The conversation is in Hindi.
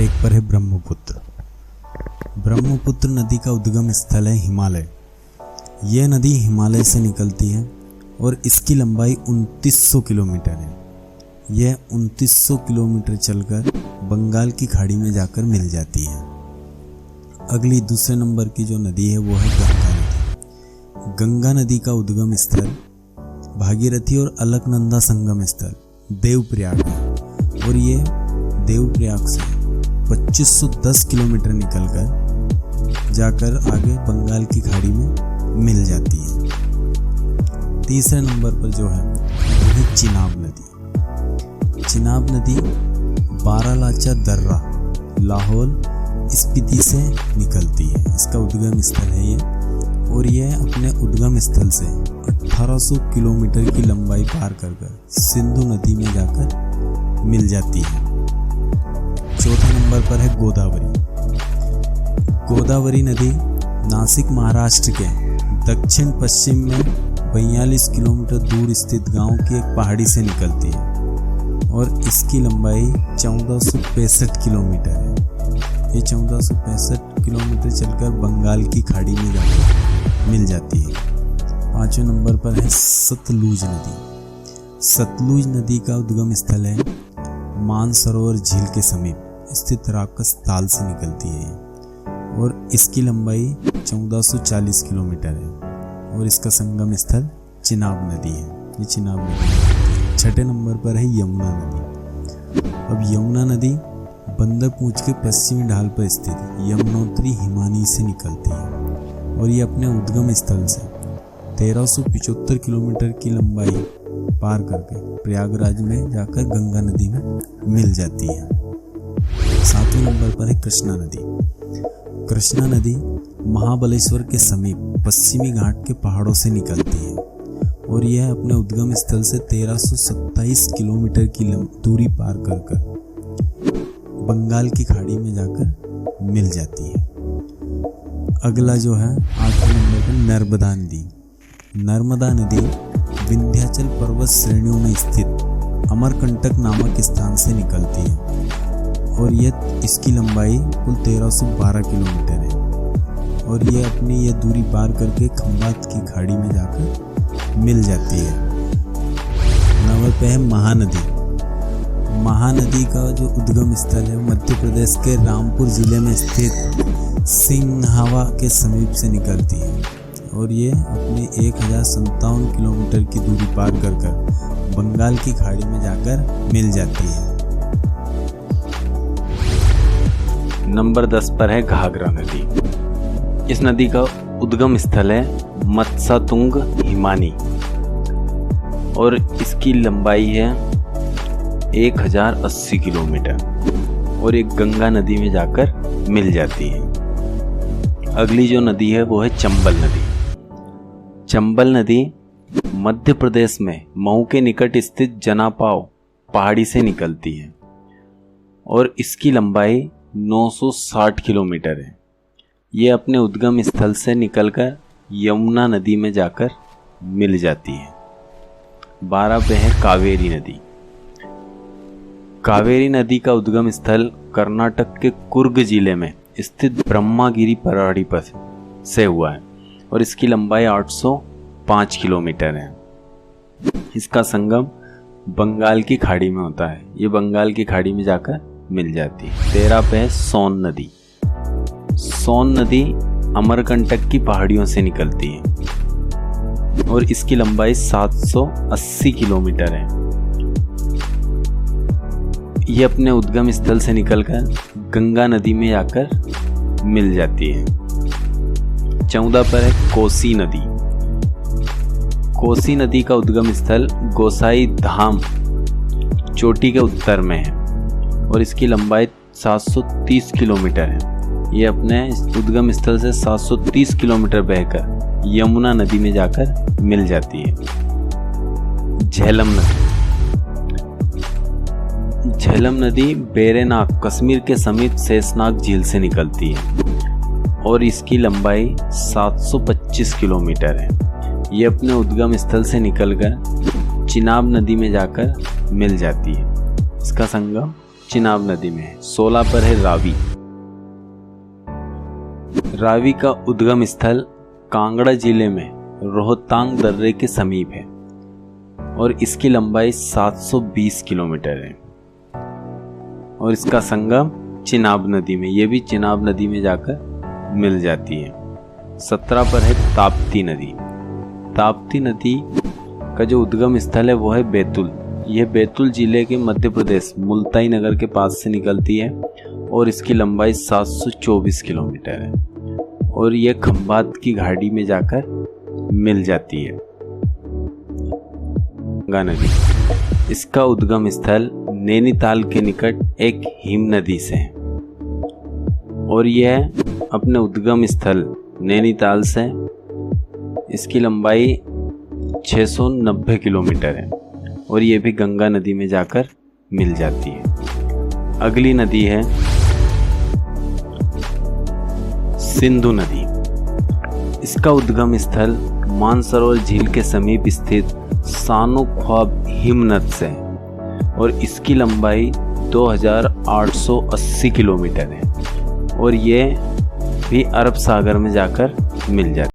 1 पर है ब्रह्मपुत्र। ब्रह्मपुत्र नदी का उद्गम स्थल है हिमालय। यह नदी हिमालय से निकलती है और इसकी लंबाई 2900 किलोमीटर है। यह 2900 किलोमीटर चलकर बंगाल की खाड़ी में जाकर मिल जाती है। अगली दूसरे नंबर की जो नदी है वो है गंगा नदी। गंगा नदी का उद्गम स्थल भागीरथी और अलकनंदा संगम स्थल देवप्रयाग है और ये देवप्रयाग से 2510 किलोमीटर निकलकर जाकर आगे बंगाल की खाड़ी में मिल जाती है। तीसरे नंबर पर जो है वो है चिनाब नदी। चिनाब नदी बारालाचा दर्रा लाहौल स्पीति से निकलती है। इसका उद्गम स्थल है ये और यह अपने उद्गम स्थल से 1800 किलोमीटर की लंबाई पार कर सिंधु नदी में जाकर मिल जाती है। चौथे नंबर पर है गोदावरी। गोदावरी नदी नासिक महाराष्ट्र के दक्षिण पश्चिम में 42 किलोमीटर दूर स्थित गांव की एक पहाड़ी से निकलती है और इसकी लंबाई 1465 किलोमीटर है। ये 1465 किलोमीटर चलकर बंगाल की खाड़ी में जाकर मिल जाती है। पांचवें नंबर पर है सतलुज नदी। सतलुज नदी का उद्गम स्थल है मानसरोवर झील के समीप स्थित राकस ताल से निकलती है और इसकी लंबाई 1440 किलोमीटर है और इसका संगम स्थल चिनाब नदी है। ये चिनाब नदी। छठे नंबर पर है यमुना नदी। अब यमुना नदी बंदर पूंछ के पश्चिमी ढाल पर स्थित यमुनोत्री हिमानी से निकलती है और ये अपने उद्गम स्थल से 1375 किलोमीटर की लंबाई पार करके प्रयागराज में जाकर गंगा नदी में मिल जाती है। सातवें नंबर पर है कृष्णा नदी। कृष्णा नदी महाबलेश्वर के समीप पश्चिमी घाट के पहाड़ों से निकलती है और यह अपने उद्गम स्थल से 1327 किलोमीटर की दूरी पार कर बंगाल की खाड़ी में जाकर मिल जाती है। अगला जो है 8वें नंबर पर नर्मदा नदी। नर्मदा नदी विंध्याचल पर्वत श्रेणियों में स्थित अमरकंटक नामक स्थान से निकलती है और इसकी लंबाई कुल 1312 किलोमीटर है और ये अपनी ये दूरी पार करके खंबात की खाड़ी में जाकर मिल जाती है। नंबर पे है महानदी। महानदी का जो उद्गम स्थल है मध्य प्रदेश के रामपुर जिले में स्थित सिंहावा के समीप से निकलती है और ये अपनी 1057 किलोमीटर की दूरी पार कर बंगाल की खाड़ी में जाकर मिल जाती है। नंबर 10 पर है घाघरा नदी। इस नदी का उद्गम स्थल है मत्सातुंग हिमानी और इसकी लंबाई है 1080 किलोमीटर और एक गंगा नदी में जाकर मिल जाती है। अगली जो नदी है वो है चंबल नदी। चंबल नदी मध्य प्रदेश में मऊ के निकट स्थित जनापाव पहाड़ी से निकलती है और इसकी लंबाई 960 किलोमीटर है। ये अपने उद्गम स्थल से निकलकर यमुना नदी में जाकर मिल जाती है। 12 पे है कावेरी नदी। कावेरी नदी का उद्गम स्थल कर्नाटक के कुर्ग जिले में स्थित ब्रह्मागिरी पहाड़ी पर से हुआ है और इसकी लंबाई 805 किलोमीटर है। इसका संगम बंगाल की खाड़ी में होता है। ये बंगाल की खाड़ी में जाकर मिल जाती है। 13 पे है सोन नदी। सोन नदी अमरकंटक की पहाड़ियों से निकलती है और इसकी लंबाई 780 किलोमीटर है। ये अपने उद्गम स्थल से निकलकर गंगा नदी में जाकर मिल जाती है। 14 पर है कोसी नदी। कोसी नदी का उद्गम स्थल गोसाई धाम चोटी के उत्तर में है और इसकी लंबाई 730 किलोमीटर है। ये अपने उद्गम स्थल से 730 किलोमीटर बहकर यमुना नदी में जाकर मिल जाती है। झेलम नदी। झेलम नदी बेरेनाग कश्मीर के समीप शेषनाग झील से निकलती है और इसकी लंबाई 725 किलोमीटर है। ये अपने उद्गम स्थल से निकलकर चिनाब नदी में जाकर मिल जाती है। इसका संगम चिनाब नदी में है। 16 पर है रावी। रावी का उद्गम स्थल कांगड़ा जिले में रोहतांग दर्रे के समीप है और इसकी लंबाई 720 किलोमीटर है और इसका संगम चिनाब नदी में, ये भी चिनाब नदी में जाकर मिल जाती है। 17 पर है ताप्ती नदी। ताप्ती नदी का जो उद्गम स्थल है वो है बैतूल। यह बैतूल जिले के मध्य प्रदेश मुल्ताई नगर के पास से निकलती है और इसकी लंबाई 724 किलोमीटर है और ये खंभात की घाटी में जाकर मिल जाती है। गंगा नदी, इसका उद्गम स्थल नैनीताल के निकट एक हिम नदी से है और यह अपने उद्गम स्थल नैनीताल से इसकी लंबाई 690 किलोमीटर है और ये भी गंगा नदी में जाकर मिल जाती है। अगली नदी है सिंधु नदी। इसका उद्गम स्थल मानसरोवर झील के समीप स्थित सानो ख्वाब हिमनद से है और इसकी लंबाई 2880 किलोमीटर है और ये भी अरब सागर में जाकर मिल जाती है।